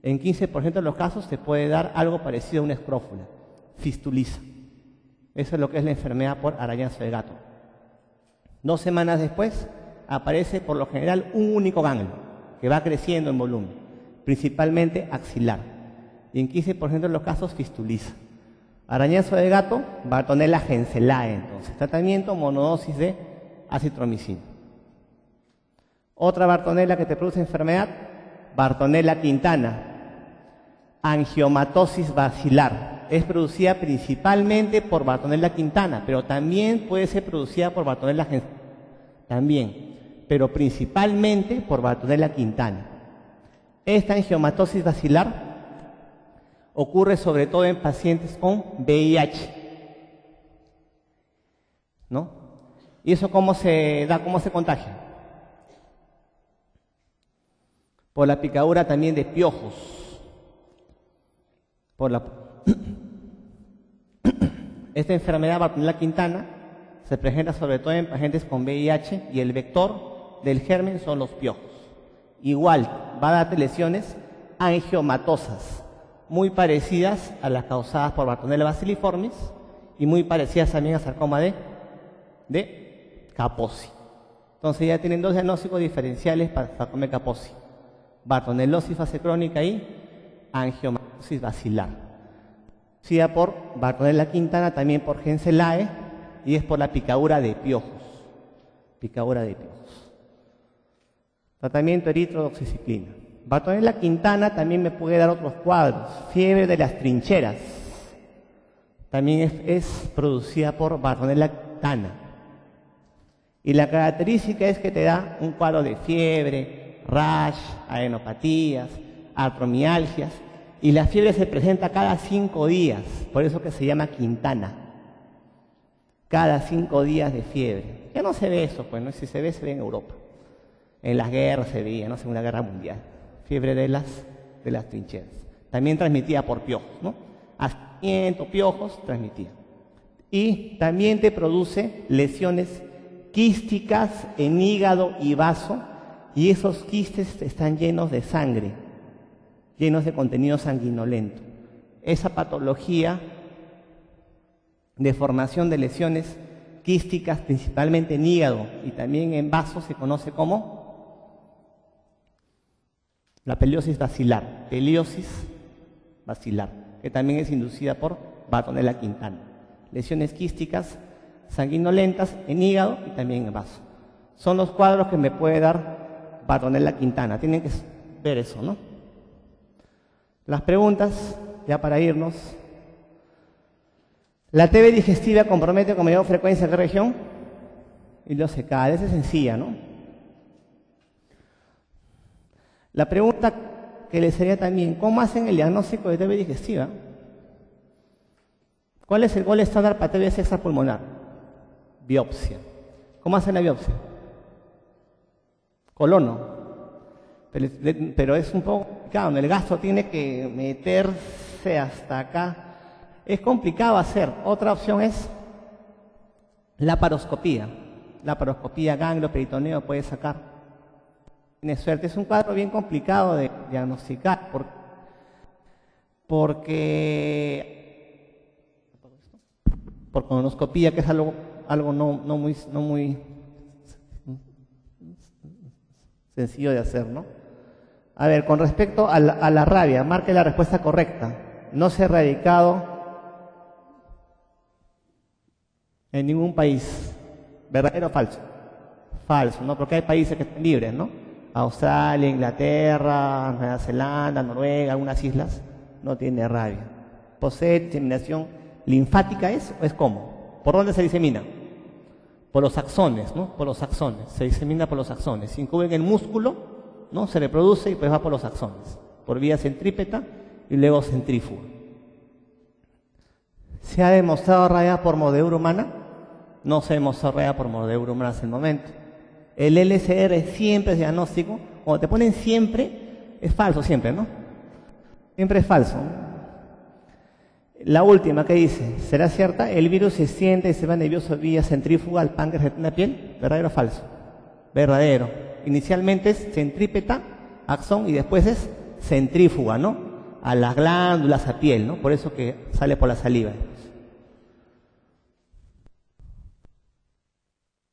En 15% de los casos se puede dar algo parecido a una escrófula, fistuliza. Eso es lo que es la enfermedad por arañazo de gato. 2 semanas después aparece por lo general un único ganglio que va creciendo en volumen, principalmente axilar. Y en 15% de los casos fistuliza. Arañazo de gato, Bartonella henselae, entonces. Tratamiento, monodosis de acitromicina. Otra Bartonella que te produce enfermedad, Bartonella quintana, angiomatosis basilar. Es producida principalmente por Bartonella quintana, pero también puede ser producida por Bartonella henselae. También, pero principalmente por Bartonella quintana. Esta angiomatosis basilar ocurre sobre todo en pacientes con VIH, ¿no? ¿Y eso cómo se da, cómo se contagia? Por la picadura también de piojos. Esta enfermedad Bartonella quintana se presenta sobre todo en pacientes con VIH y el vector del germen son los piojos. Igual va a dar lesiones angiomatosas, muy parecidas a las causadas por Bartonella bacilliformis y muy parecidas también a sarcoma de Kaposi. Entonces ya tienen 2 diagnósticos diferenciales para sarcoma de Kaposi: Bartonellosis fase crónica y angiomatosis basilar. Sí, por Bartonella quintana, también por henselae, y es por la picadura de piojos. Picadura de piojos. Tratamiento eritrodoxiciclina. Bartonella quintana también me puede dar otros cuadros. Fiebre de las trincheras. También es producida por Bartonella quintana. Y la característica es que te da un cuadro de fiebre, rash, adenopatías, artromialgias. Y la fiebre se presenta cada 5 días. Por eso que se llama quintana. Cada 5 días de fiebre. Ya no se ve eso, pues, ¿no? Si se ve en Europa. En las guerras se veía, ¿no? Segunda Guerra Mundial. Fiebre de las trincheras. También transmitida por piojos, ¿no? Hasta 100 piojos transmitida. Y también te produce lesiones quísticas en hígado y vaso, y esos quistes están llenos de sangre, llenos de contenido sanguinolento. Esa patología de formación de lesiones quísticas, principalmente en hígado y también en vasos, se conoce como la peliosis basilar, que también es inducida por Bartonella quintana. Lesiones quísticas sanguinolentas en hígado y también en vaso. Son los cuadros que me puede dar Bartonella quintana. Tienen que ver eso, ¿no? Las preguntas, ya para irnos. ¿La TB digestiva compromete con mayor frecuencia qué región? Ileocecal. Esa es sencilla, ¿no? La pregunta que les sería también, ¿cómo hacen el diagnóstico de TB digestiva? ¿Cuál es el gol estándar para TB extrapulmonar? Biopsia. ¿Cómo hacen la biopsia? Colono. Pero es un poco complicado, el gastro tiene que meterse hasta acá. Es complicado hacer. Otra opción es la paroscopía. La paroscopía ganglio peritoneo puede sacar. Tiene suerte. Es un cuadro bien complicado de diagnosticar porque por colonoscopía, que es algo no muy sencillo de hacer, ¿no? A ver, con respecto a la rabia, marque la respuesta correcta. No se ha erradicado en ningún país. ¿Verdadero o falso? Falso, ¿no? Porque hay países que están libres, ¿no? Australia, Inglaterra, Nueva Zelanda, Noruega, algunas islas, no tiene rabia. ¿Posee diseminación linfática o es cómo? ¿Por dónde se disemina? Por los axones, ¿no? Por los axones. Se disemina por los axones. Se incube en el músculo, ¿no? Se reproduce y pues va por los axones. Por vía centrípeta y luego centrífuga. ¿Se ha demostrado rabia por mordedura humana? No se demostró rabia por mordedura humana hasta el momento. El LCR siempre es diagnóstico. Cuando te ponen siempre, es falso siempre, ¿no? Siempre es falso. La última, ¿qué dice? ¿Será cierta? El virus se siente y se va nervioso vía centrífuga al páncreas de la piel. ¿Verdadero o falso? Verdadero. Inicialmente es centrípeta, axón, y después es centrífuga, ¿no? A las glándulas, a piel, ¿no? Por eso que sale por la saliva.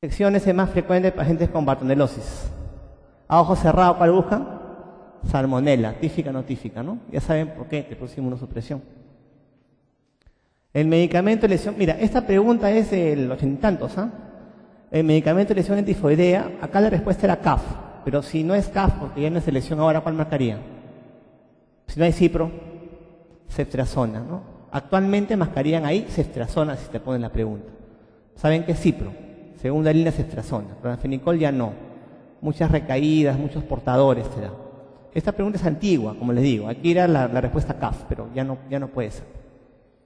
Infecciones es más frecuente en pacientes con bartonelosis. A ojo cerrado, ¿cuál buscan? Salmonella, tífica, no tífica, ¿no? Ya saben por qué, te pusimos una supresión. El medicamento de lesión, mira, esta pregunta es de los ochenta y tantos, ¿ah? El medicamento de lesión tifoidea, acá la respuesta era CAF, pero si no es CAF, porque ya no es de lesión ahora, ¿cuál marcaría? Si no hay cipro, ceftriaxona, ¿no? Actualmente marcarían ahí ceftriaxona si te ponen la pregunta. ¿Saben qué es cipro? Segunda línea ceftriaxona, clorfenicol ya no. Muchas recaídas, muchos portadores te da. Esta pregunta es antigua, como les digo. Aquí era la respuesta CAF, pero ya no puede ser.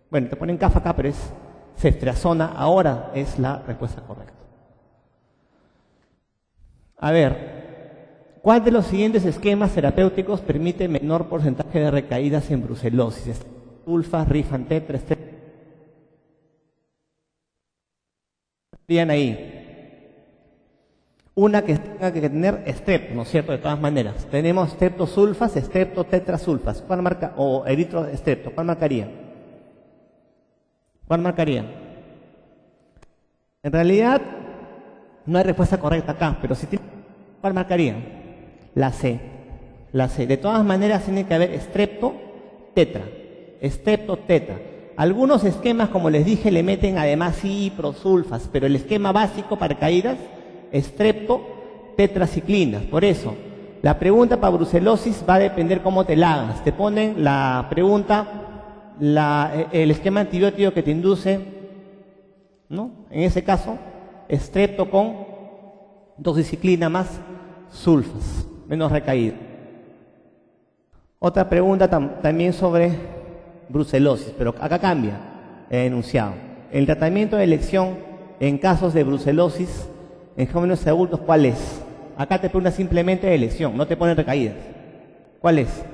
Bueno, te ponen CAF acá, pero es ceftriaxona, ahora es la respuesta correcta. A ver, ¿cuál de los siguientes esquemas terapéuticos permite menor porcentaje de recaídas en brucelosis? Sulfas, rifantetra, Vean ahí. Una que tenga que tener estrepto, ¿no es cierto? De todas maneras. Tenemos streptosulfas, streptotetrasulfas. ¿Cuál marca? O eritroestrepto. ¿Cuál marcaría? ¿Cuál marcaría? En realidad, no hay respuesta correcta acá, pero si tiene, ¿cuál marcaría? La C. La C. De todas maneras, tiene que haber streptotetra. Streptotetra. Algunos esquemas, como les dije, le meten además ciprosulfas, pero el esquema básico para caídas, streptotetraciclinas. Por eso, la pregunta para brucelosis va a depender cómo te la hagas. Te ponen la pregunta, el esquema antibiótico que te induce, ¿no? En ese caso, strepto con doxiciclina más sulfas, menos recaída. Otra pregunta también sobre brucelosis, pero acá cambia el enunciado. El tratamiento de elección en casos de brucelosis en jóvenes adultos, ¿cuál es? Acá te pregunta simplemente de elección, no te ponen recaídas. ¿Cuál es?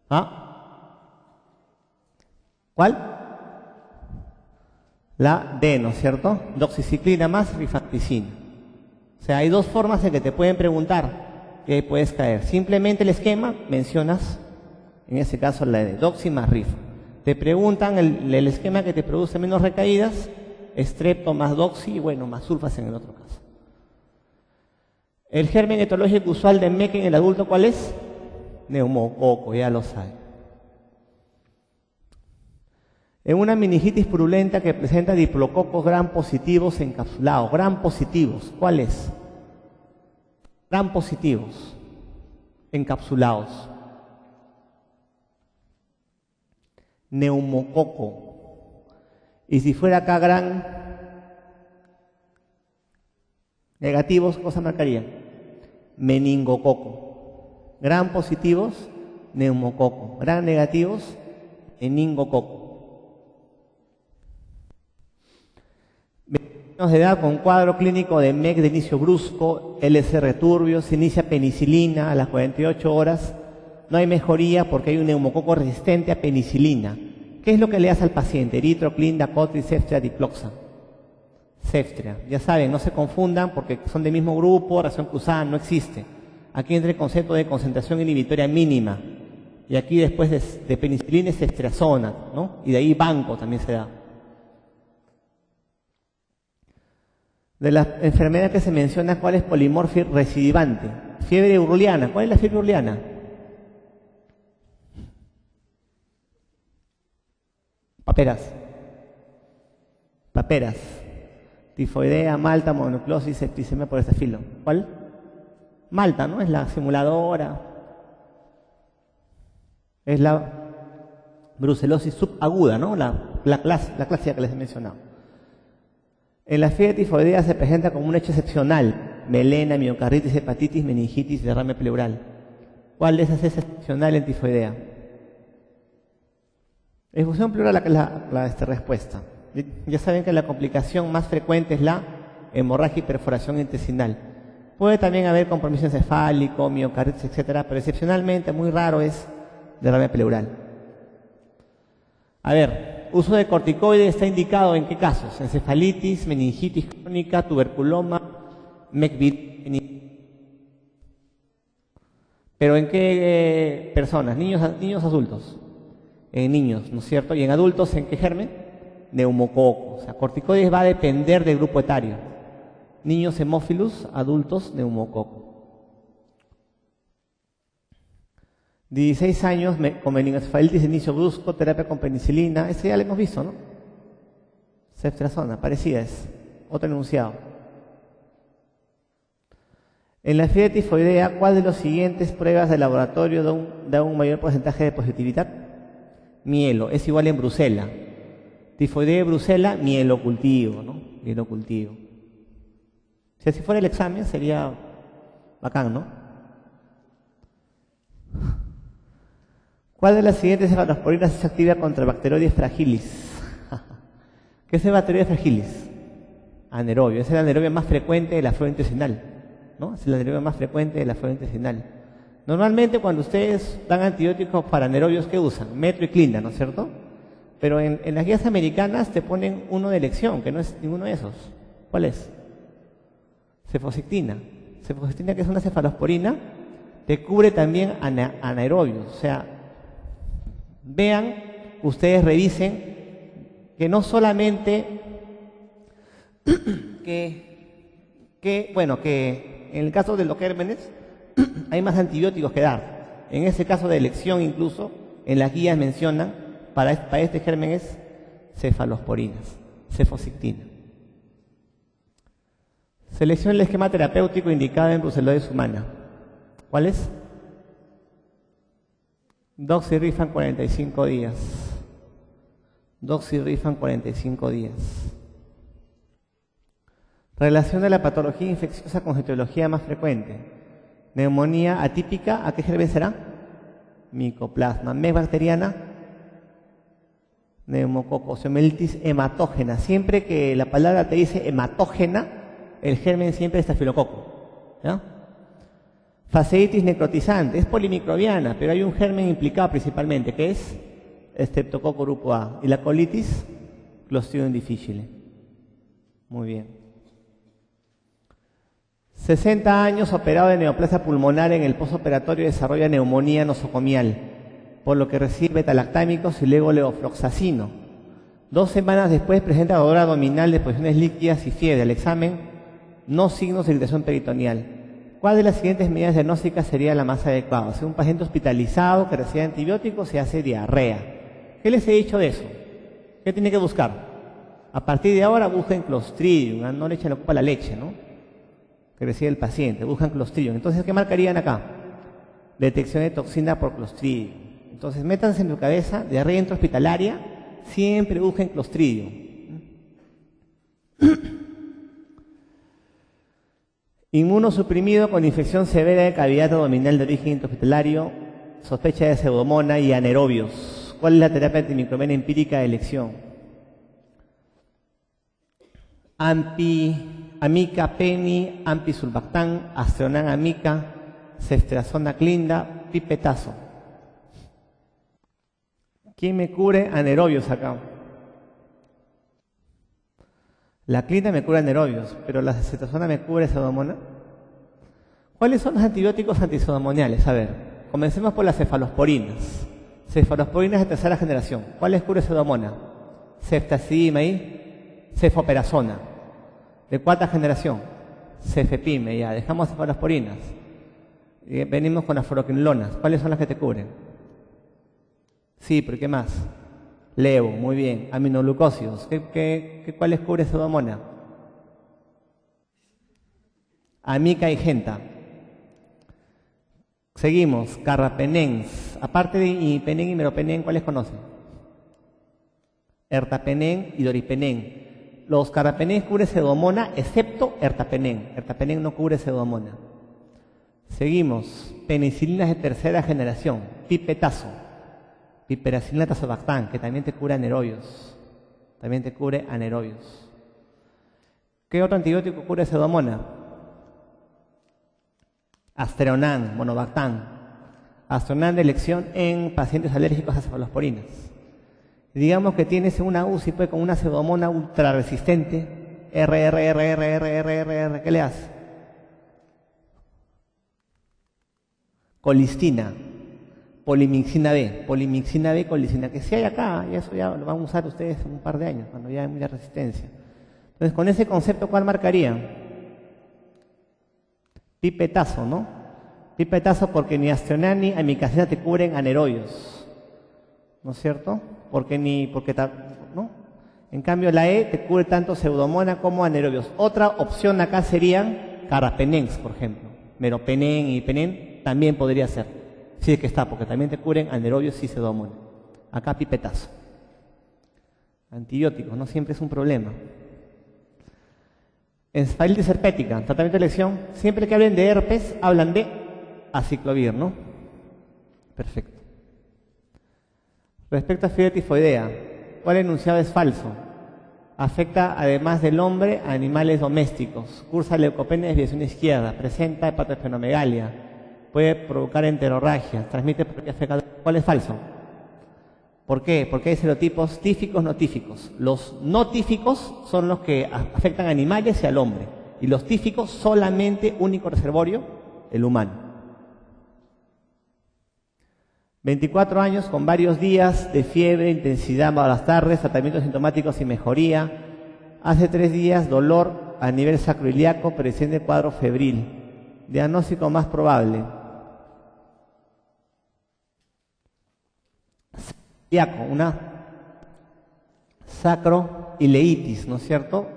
¿Ah? ¿Cuál? La D, ¿no es cierto? Doxiciclina más rifampicina. O sea, hay dos formas en que te pueden preguntar que puedes caer. Simplemente el esquema mencionas, en ese caso la de doxi más rifa. Te preguntan el esquema que te produce menos recaídas, estrepto más doxi y bueno, más sulfas en el otro caso. El germen etiológico usual de MEC en el adulto, ¿cuál es? Neumococo, ya lo saben. En una meningitis purulenta que presenta diplococos gram positivos encapsulados, gram positivos, ¿cuál es? Gram positivos encapsulados. Neumococo. Y si fuera acá gran negativos, ¿cosa marcaría? Meningococo. Gran positivos, neumococo. Gran negativos, meningococo. Años de edad con cuadro clínico de MEC de inicio brusco, LSR turbio, se inicia penicilina a las 48 horas. No hay mejoría porque hay un neumococo resistente a penicilina. ¿Qué es lo que le hace al paciente? Eritroclin, Dacotri, Ceftriaxona, Diploxan. Ceftriaxona. Ya saben, no se confundan porque son del mismo grupo, reacción cruzada no existe. Aquí entra el concepto de concentración inhibitoria mínima. Y aquí después de penicilina es Ceftriaxona, ¿no? Y de ahí banco también se da. De las enfermedades que se menciona, ¿cuál es polimorfia recidivante? Fiebre urliana. ¿Cuál es la fiebre urliana? Paperas. Tifoidea, Malta, mononucleosis, septicemia por estafilo. ¿Cuál? Malta, ¿no? Es la simuladora. Es la brucelosis subaguda, ¿no? La clásica que les he mencionado. En la fiebre tifoidea se presenta como un hecho excepcional: melena, miocarditis, hepatitis, meningitis, derrame pleural. ¿Cuál de esas es excepcional en tifoidea? Efusión pleural la respuesta. Ya saben que la complicación más frecuente es la hemorragia y perforación intestinal. Puede también haber compromiso encefálico, miocarditis, etcétera, pero excepcionalmente muy raro es derrame pleural. A ver, uso de corticoides está indicado en qué casos: encefalitis, meningitis crónica, tuberculoma, MECVID. ¿Pero en qué personas? ¿Niños adultos? En niños, ¿no es cierto? ¿Y en adultos en qué germen? Neumococo. O sea, corticoides va a depender del grupo etario. Niños hemófilos, adultos neumococo. 16 años con meningoencefalitis de inicio brusco, terapia con penicilina. Ese ya lo hemos visto, ¿no? Ceftriaxona, parecida es. Otro enunciado. En la fiebre tifoidea, ¿cuál de las siguientes pruebas de laboratorio da un mayor porcentaje de positividad? Mielo, es igual en Brucela. Tifoidea de Brucela, mielocultivo, ¿no? Mielocultivo. Si así fuera el examen, sería bacán, ¿no? ¿Cuál de las siguientes cefalosporinas es activa contra Bacteroides fragilis? ¿Qué es el Bacteroides fragilis? Anaerobio. Es el anaerobio más frecuente de la flora intestinal, ¿no? Es el anaerobio más frecuente de la flora intestinal. Normalmente cuando ustedes dan antibióticos para anaerobios, ¿qué usan? Metroclina, ¿no es cierto? Pero en las guías americanas te ponen uno de elección, que no es ninguno de esos. ¿Cuál es? Cefosectina. Cefosectina, que es una cefalosporina, te cubre también anaerobios. O sea, vean, ustedes revisen que no solamente que en el caso de los gérmenes hay más antibióticos que dar. En ese caso de elección incluso, en las guías mencionan, para este germen es cefalosporinas, cefosectina. Selecciona el esquema terapéutico indicado en brucelosis humana. ¿Cuál es? Doxirrifan 45 días. Doxirrifan 45 días. Relación de la patología infecciosa con etiología más frecuente. Neumonía atípica, ¿a qué germen será? Micoplasma. MEC bacteriana, neumococo. Mielitis hematógena. Siempre que la palabra te dice hematógena, el germen siempre es estafilococo, ¿ya? Fasciitis necrotizante, es polimicrobiana, pero hay un germen implicado principalmente, que es Streptococcus grupo A. Y la colitis, Clostridium difficile. Muy bien. 60 años operado de neoplasia pulmonar, en el postoperatorio desarrolla neumonía nosocomial. por lo que recibe betalactámicos y luego levofloxacino. 2 semanas después presenta dolor abdominal de posiciones líquidas y fiebre. Al examen, no signos de irritación peritoneal. ¿Cuál de las siguientes medidas diagnósticas sería la más adecuada? Si un paciente hospitalizado que recibe antibióticos se hace diarrea. ¿Qué les he dicho de eso? ¿Qué tiene que buscar? A partir de ahora busquen Clostridium, no le echen la culpa a la leche, ¿no? Que recibe el paciente, buscan Clostridium. Entonces, ¿qué marcarían acá? Detección de toxina por Clostridium. Entonces, métanse en tu cabeza, diarrea intrahospitalaria, siempre busquen Clostridium. Inmunosuprimido con infección severa de cavidad abdominal de origen intrahospitalario, sospecha de pseudomonas y anaerobios. ¿Cuál es la terapia antimicrobiana empírica de elección? Amica peni, ampisulbactam, Aztreonam amica, ceftriaxona clinda, pipetazo. ¿Quién me cubre anaerobios acá? La clinda me cura anaerobios, pero la ceftriaxona me cubre pseudomonas. ¿Cuáles son los antibióticos antipseudomoniales? A ver, comencemos por las cefalosporinas. Cefalosporinas de tercera generación. ¿Cuáles cubre pseudomonas? Ceftazidima y cefoperazona. De cuarta generación, cefepime, ya, dejamos cefalosporinas. Y venimos con las fluoroquinolonas. ¿Cuáles son las que te cubren? Sí, pero ¿qué más? Levo, muy bien. Aminoglucósidos. ¿Cuáles cubre pseudomonas? Amica y genta. Seguimos, carrapenens. Aparte de imipenem y meropenem, ¿cuáles conocen? Ertapenem y doripenem. Los carrapenens cubren pseudomonas, excepto ertapenem. Ertapenem no cubre pseudomonas. Seguimos, penicilinas de tercera generación, pipetazo, piperacilina tazobactam, que también te cubre anaerobios. También te cubre anaerobios. ¿Qué otro antibiótico cubre pseudomonas? Aztreonam, monobactam. Aztreonam de elección en pacientes alérgicos a cefalosporinas. Digamos que tienes una UCI pues, con una pseudomona ultra resistente, ¿qué le haces? Colistina, polimixina B, colistina, que si hay acá, y eso ya lo van a usar ustedes en un par de años, cuando ya hay mucha resistencia. Entonces, con ese concepto, ¿cuál marcarían? Pipetazo, ¿no? Pipetazo porque ni Aztreonam ni amicacina te cubren anaerobios, ¿no es cierto? ¿No? En cambio, la E te cubre tanto pseudomona como anaerobios. Otra opción acá serían carrapenens, por ejemplo. Meropenem y penem también podría ser. Sí es que está, porque también te cubren anaerobios y pseudomona. Acá pipetazo. Antibióticos, no siempre es un problema. Encefalitis herpética, tratamiento de elección. Siempre que hablen de herpes, hablan de aciclovir, ¿no? Perfecto. Respecto a fiebre tifoidea, ¿cuál enunciado es falso? Afecta, además del hombre, a animales domésticos. Cursa leucopenia de desviación izquierda. Presenta hepatoesplenomegalia. Puede provocar enterorragia. Transmite propiedades fecales. ¿Cuál es falso? ¿Por qué? Porque hay serotipos tíficos, no tíficos. Los no tíficos son los que afectan a animales y al hombre. Y los tíficos solamente único reservorio, el humano. 24 años con varios días de fiebre, intensidad a las tardes, tratamientos sintomáticos y mejoría. Hace 3 días dolor a nivel sacroiliaco, presente cuadro febril. Diagnóstico más probable. Una sacroileitis, ¿no es cierto?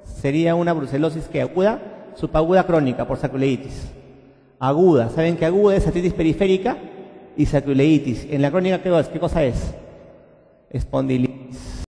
Sería una brucelosis que aguda, subaguda crónica por sacroileitis. Aguda, ¿saben que aguda es artritis periférica? Y sacroileitis. En la crónica, ¿qué cosa es? Espondilitis.